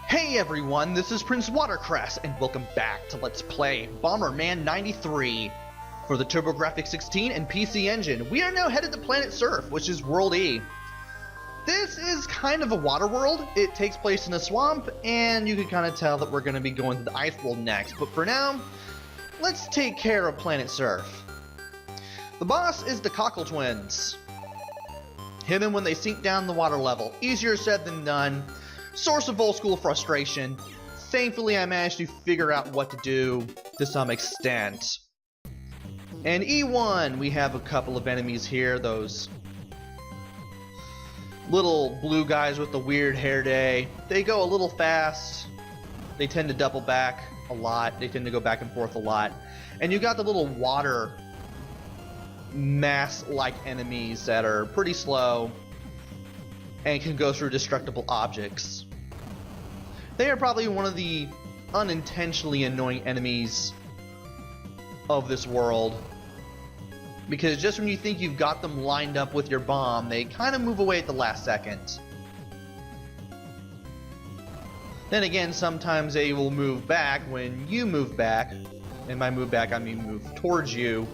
Hey everyone, this is PrinceWatercress, and welcome back to Let's Play Bomberman 93 for the TurboGrafx 16 and PC Engine. We are now headed to Planet Surf, which is World E. This is kind of a water world. It takes place in a swamp, and you can kind of tell that we're going to be going to the ice world next. But for now, let's take care of Planet Surf. The boss is the Cockle Twins. Hit them when they sink down the water level. Easier said than done. Source of old school frustration. Thankfully, I managed to figure out what to do to some extent. And E1, we have a couple of enemies here. Those little blue guys with the weird hair day. They go a little fast. They tend to double back a lot. They tend to go back and forth a lot. And you got the little water mass-like enemies that are pretty slow and can go through destructible objects. They are probably one of the unintentionally annoying enemies of this world, because just when you think you've got them lined up with your bomb, they kind of move away at the last second. Then again, sometimes they will move back when you move back, and by move back I mean move towards you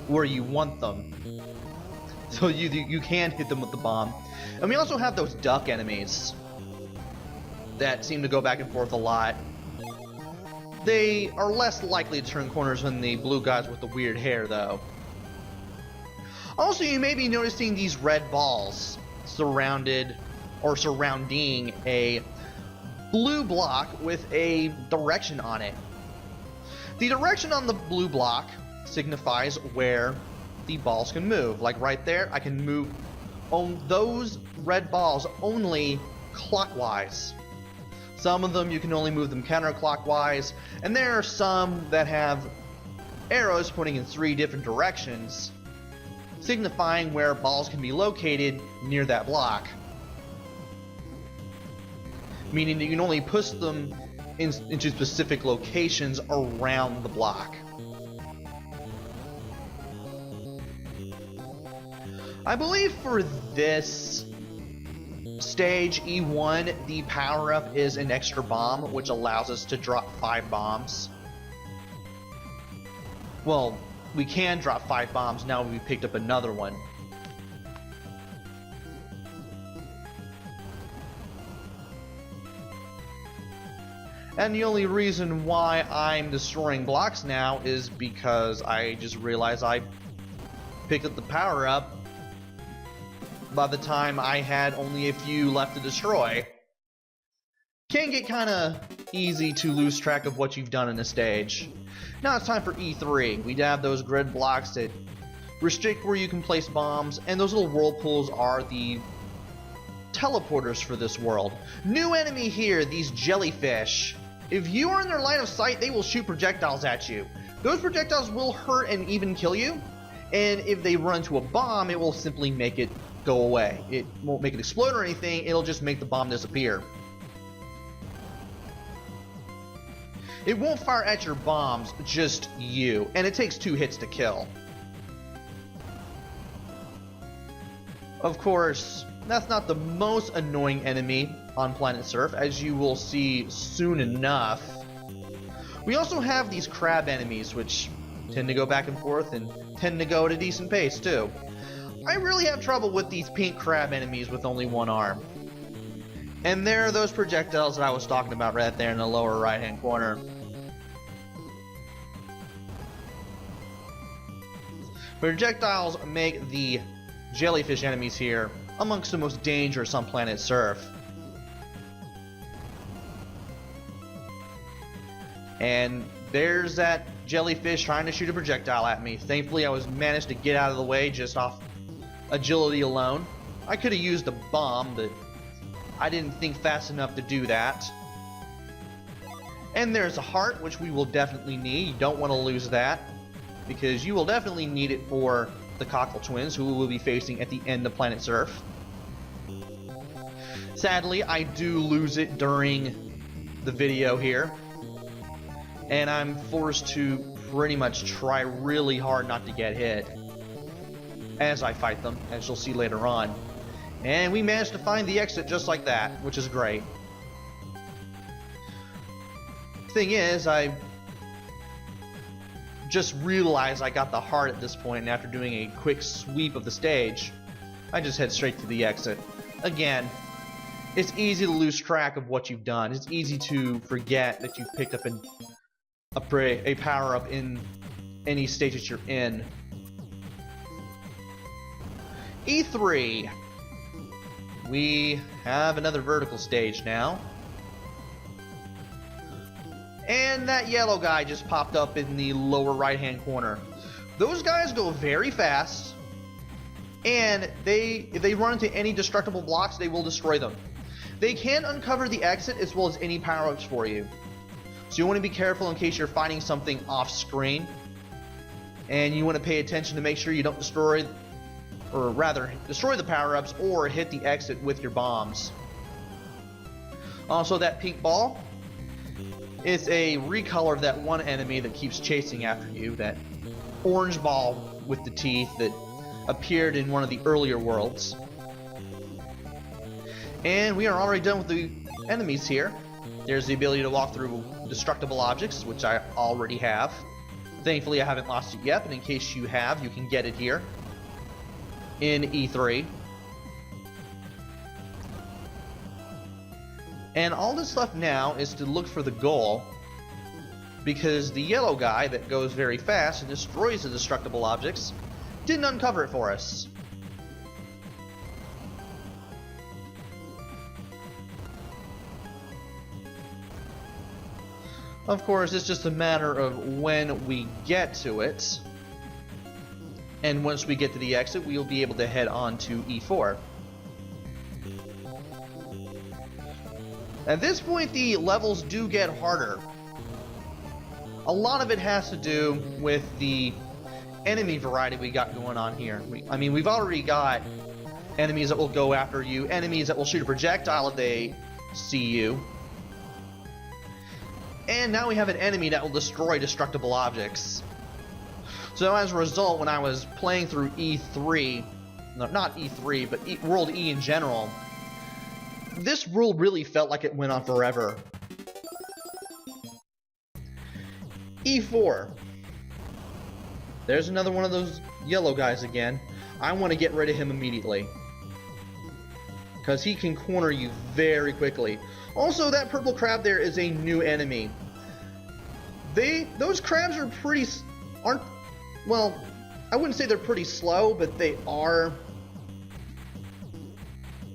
where you want them, so you can hit them with the bomb. And we also have those duck enemies that seem to go back and forth a lot. They are less likely to turn corners than the blue guys with the weird hair, though. Also, you may be noticing these red balls surrounding a blue block with a direction on it. The direction on the blue block signifies where the balls can move. Like right there, I can move on those red balls only clockwise. Some of them you can only move them counterclockwise, and there are some that have arrows pointing in 3 different directions, signifying where balls can be located near that block. Meaning that you can only push them into specific locations around the block. I believe for this stage, E1, the power-up is an extra bomb, which allows us to drop 5 bombs. Well, we can drop 5 bombs now we picked up another one. And the only reason why I'm destroying blocks now is because I just realized I picked up the power-up by the time I had only a few left to destroy. Can get kinda easy to lose track of what you've done in a stage. Now it's time for E3. We have those grid blocks that restrict where you can place bombs, and those little whirlpools are the teleporters for this world. New enemy here, these jellyfish. If you are in their line of sight, they will shoot projectiles at you. Those projectiles will hurt and even kill you, and if they run into a bomb, it will simply make it go away. It won't make it explode or anything, it'll just make the bomb disappear. It won't fire at your bombs, just you, and it takes 2 hits to kill. Of course, that's not the most annoying enemy on Planet Surf, as you will see soon enough. We also have these crab enemies, which tend to go back and forth and tend to go at a decent pace too. I really have trouble with these pink crab enemies with only 1 arm. And there are those projectiles that I was talking about right there in the lower right hand corner. Projectiles make the jellyfish enemies here amongst the most dangerous on Planet Surf. And there's that jellyfish trying to shoot a projectile at me. Thankfully, I managed to get out of the way just off agility alone. I could have used a bomb, but I didn't think fast enough to do that. And there's a heart, which we will definitely need. You don't want to lose that, because you will definitely need it for the Cockle Twins, who we will be facing at the end of Planet Surf. Sadly, I do lose it during the video here, and I'm forced to pretty much try really hard not to get hit as I fight them, as you'll see later on. And we managed to find the exit just like that, which is great. Thing is, I just realized I got the heart at this point, and after doing a quick sweep of the stage, I just head straight to the exit. Again, it's easy to lose track of what you've done. It's easy to forget that you've picked up a power-up in any stage that you're in. E3. We have another vertical stage now. And that yellow guy just popped up in the lower right-hand corner. Those guys go very fast, and if they run into any destructible blocks, they will destroy them. They can uncover the exit as well as any power-ups for you. So you want to be careful in case you're finding something off-screen, and you want to pay attention to make sure you don't destroy the power-ups or hit the exit with your bombs. Also, that pink ball, it's a recolor of that one enemy that keeps chasing after you, that orange ball with the teeth that appeared in one of the earlier worlds. And we are already done with the enemies here. There's the ability to walk through destructible objects, which I already have. Thankfully, I haven't lost it yet, but in case you have, you can get it here in E3. And all that's left now is to look for the goal, because the yellow guy that goes very fast and destroys the destructible objects didn't uncover it for us. Of course, it's just a matter of when we get to it. And once we get to the exit, we'll be able to head on to E4. At this point, the levels do get harder. A lot of it has to do with the enemy variety we got going on here. We've already got enemies that will go after you, enemies that will shoot a projectile if they see you. And now we have an enemy that will destroy destructible objects. So as a result, when I was playing through E3, no, not E3, but World E in general, this world really felt like it went on forever. E4. There's another one of those yellow guys again. I want to get rid of him immediately, because he can corner you very quickly. Also, that purple crab there is a new enemy. Those crabs are well, I wouldn't say they're pretty slow, but they are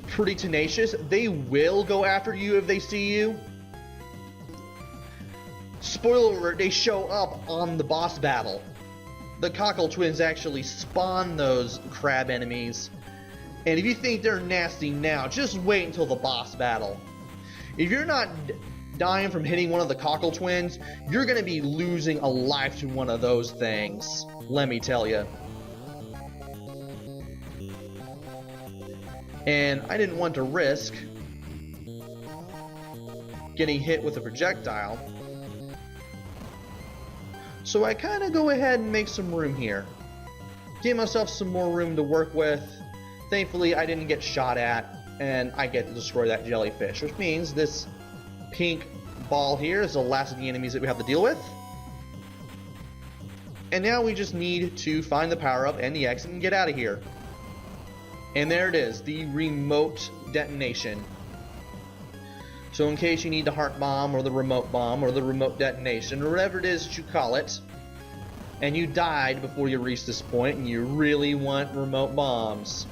pretty tenacious. They will go after you if they see you. Spoiler alert, they show up on the boss battle. The Cockle twins actually spawn those crab enemies. And if you think they're nasty now, just wait until the boss battle. If you're not dying from hitting one of the Cockle twins, you're going to be losing a life to one of those things. Let me tell you. And I didn't want to risk getting hit with a projectile, so I kind of go ahead and make some room here. Give myself some more room to work with. Thankfully, I didn't get shot at, and I get to destroy that jellyfish, which means this pink ball here is the last of the enemies that we have to deal with. And now we just need to find the power-up and the exit and get out of here. And there it is, the remote detonation. So in case you need the heart bomb or the remote bomb or the remote detonation or whatever it is that you call it, and you died before you reached this point and you really want remote bombs,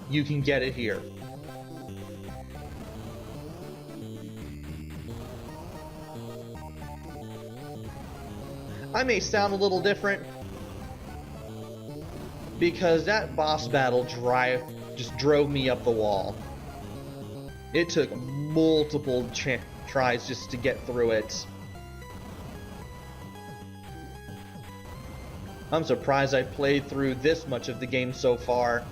you can get it here. I may sound a little different because that boss battle just drove me up the wall. It took multiple tries just to get through it. I'm surprised I played through this much of the game so far.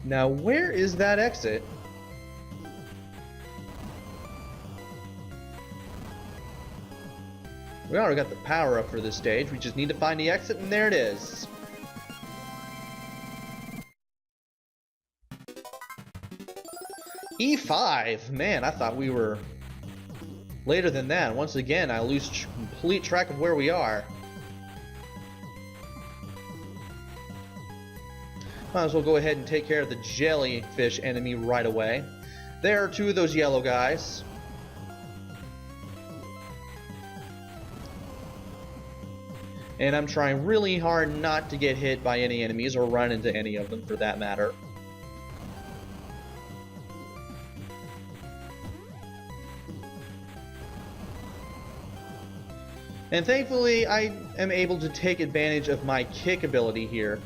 Now, where is that exit? We already got the power up for this stage. We just need to find the exit, and there it is. E5? Man, I thought we were later than that. Once again, I lose complete track of where we are. Might as well go ahead and take care of the jellyfish enemy right away. There are two of those yellow guys. And I'm trying really hard not to get hit by any enemies or run into any of them for that matter. And thankfully, I am able to take advantage of my kick ability here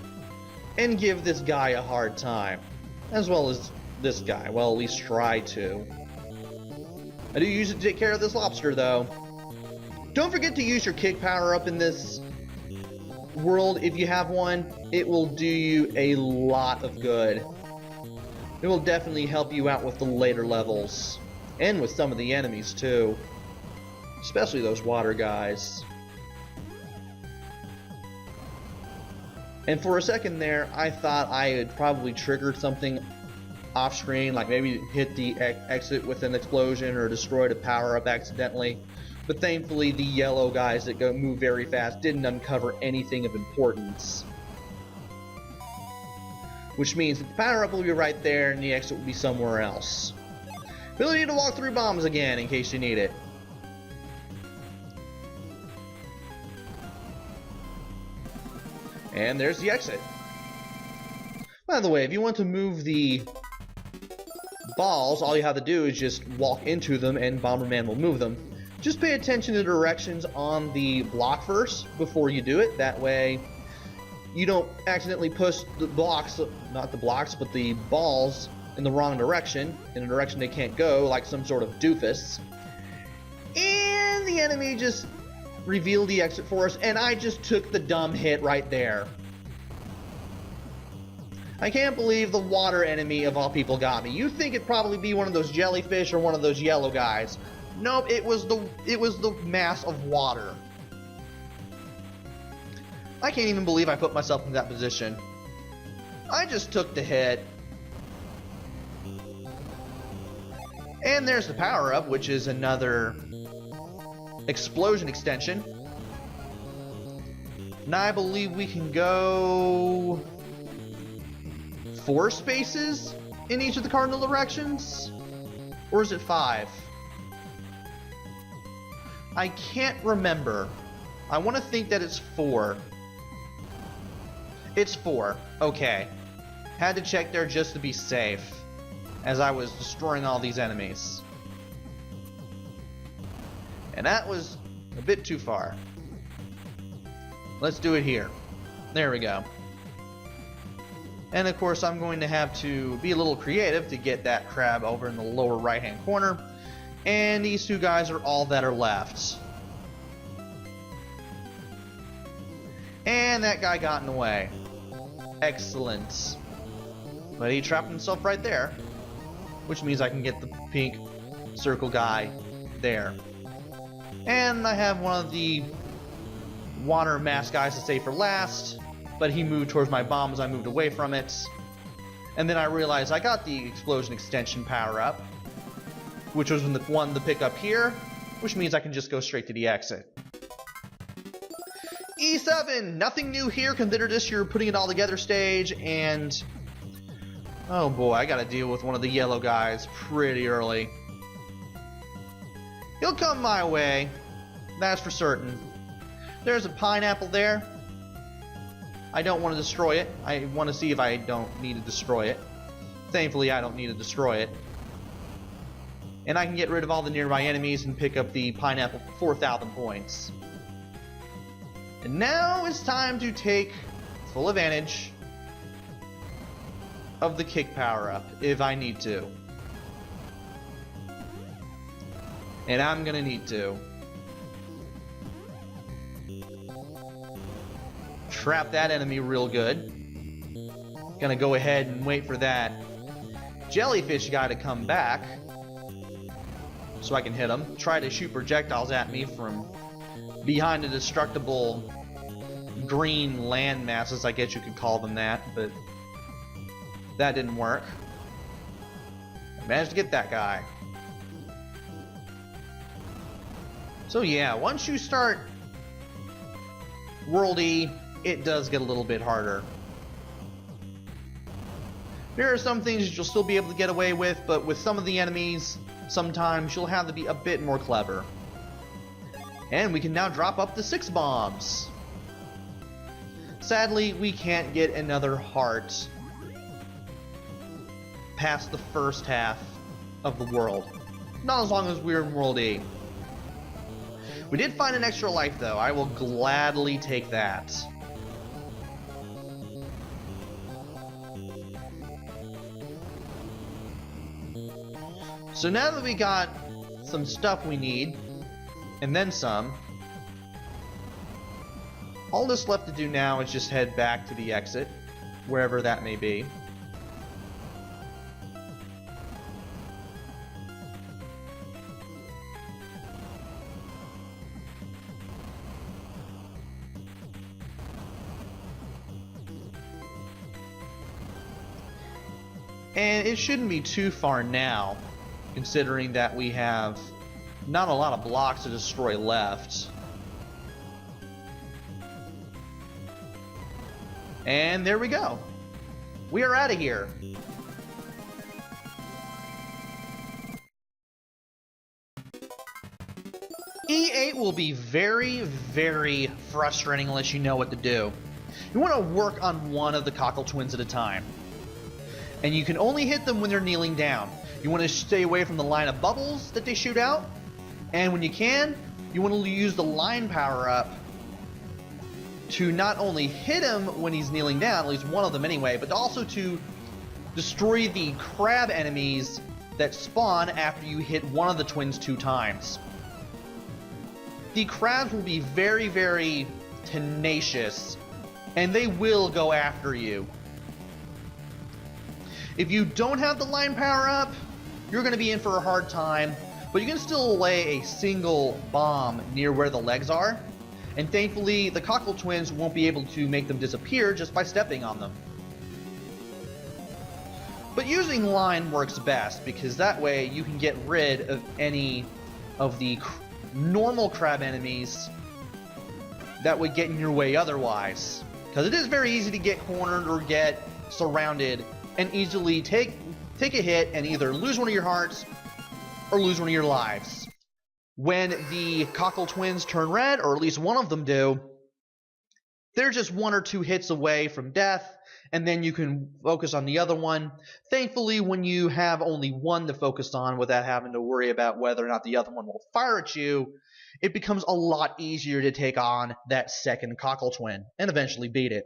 and give this guy a hard time, as well as this guy. Well, at least try to. I do use it to take care of this lobster, though. Don't forget to use your kick power up in this world if you have one. It will do you a lot of good. It will definitely help you out with the later levels, and with some of the enemies, too. Especially those water guys. And for a second there, I thought I had probably triggered something off screen, like maybe hit the exit with an explosion or destroyed a power-up accidentally. But thankfully, the yellow guys that move very fast didn't uncover anything of importance. Which means that the power-up will be right there and the exit will be somewhere else. Ability to walk through bombs again in case you need it. And there's the exit. By the way, if you want to move the balls, all you have to do is just walk into them and Bomberman will move them. Just pay attention to the directions on the block first before you do it. That way you don't accidentally push the blocks, not the blocks, but the balls in the wrong direction, in a direction they can't go, like some sort of doofus. And the enemy just revealed the exit for us, and I just took the dumb hit right there. I can't believe the water enemy of all people got me. You'd think it'd probably be one of those jellyfish or one of those yellow guys. Nope, it was the mass of water. I can't even believe I put myself in that position. I just took the hit. And there's the power-up, which is another explosion extension. Now I believe we can go 4 spaces in each of the cardinal directions? Or is it 5? I can't remember. I want to think that it's 4. It's 4. Okay. Had to check there just to be safe, as I was destroying all these enemies. And that was a bit too far. Let's do it here. There we go. And of course I'm going to have to be a little creative to get that crab over in the lower right hand corner. And these two guys are all that are left. And that guy got in the way. Excellent. But he trapped himself right there, which means I can get the pink circle guy there. And I have one of the water mass guys to save for last, but he moved towards my bomb as I moved away from it. And then I realized I got the explosion extension power up, which was the one to pick up here, which means I can just go straight to the exit. E7! Nothing new here. Consider this your putting it all together stage, and oh boy, I gotta deal with one of the yellow guys pretty early. He'll come my way, that's for certain. There's a pineapple there. I don't want to destroy it. I want to see if I don't need to destroy it. Thankfully, I don't need to destroy it. And I can get rid of all the nearby enemies and pick up the pineapple for 4,000 points. And now it's time to take full advantage of the kick power-up, if I need to. And I'm gonna need to. Trap that enemy real good. Gonna go ahead and wait for that jellyfish guy to come back so I can hit him. Try to shoot projectiles at me from behind the destructible green land masses, I guess you could call them that, but that didn't work. Managed to get that guy. So yeah, once you start World E, it does get a little bit harder. There are some things that you'll still be able to get away with, but with some of the enemies, sometimes you'll have to be a bit more clever. And we can now drop up to 6 bombs. Sadly, we can't get another heart past the first half of the world. Not as long as we're in World E. We did find an extra life though. I will gladly take that. So now that we got some stuff we need, and then some, all that's left to do now is just head back to the exit, wherever that may be. And it shouldn't be too far now, considering that we have not a lot of blocks to destroy left. And there we go. We are out of here. E8 will be very, very frustrating unless you know what to do. You want to work on one of the Cockle Twins at a time. And you can only hit them when they're kneeling down. You want to stay away from the line of bubbles that they shoot out. And when you can, you want to use the line power-up to not only hit him when he's kneeling down, at least one of them anyway, but also to destroy the crab enemies that spawn after you hit one of the twins 2 times. The crabs will be very, very tenacious, and they will go after you. If you don't have the line power up, you're going to be in for a hard time, but you can still lay a single bomb near where the legs are, and thankfully the Cockle Twins won't be able to make them disappear just by stepping on them. But using line works best, because that way you can get rid of any of the normal crab enemies that would get in your way otherwise. Because it is very easy to get cornered or get surrounded and easily take a hit and either lose one of your hearts or lose one of your lives. When the Cockle Twins turn red, or at least one of them do, they're just 1 or 2 hits away from death, and then you can focus on the other one. Thankfully, when you have only one to focus on without having to worry about whether or not the other one will fire at you, it becomes a lot easier to take on that second Cockle Twin and eventually beat it.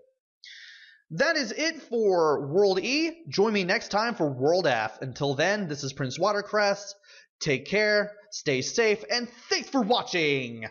That is it for World E. Join me next time for World F. Until then, this is PrinceWatercress. Take care, stay safe, and thanks for watching!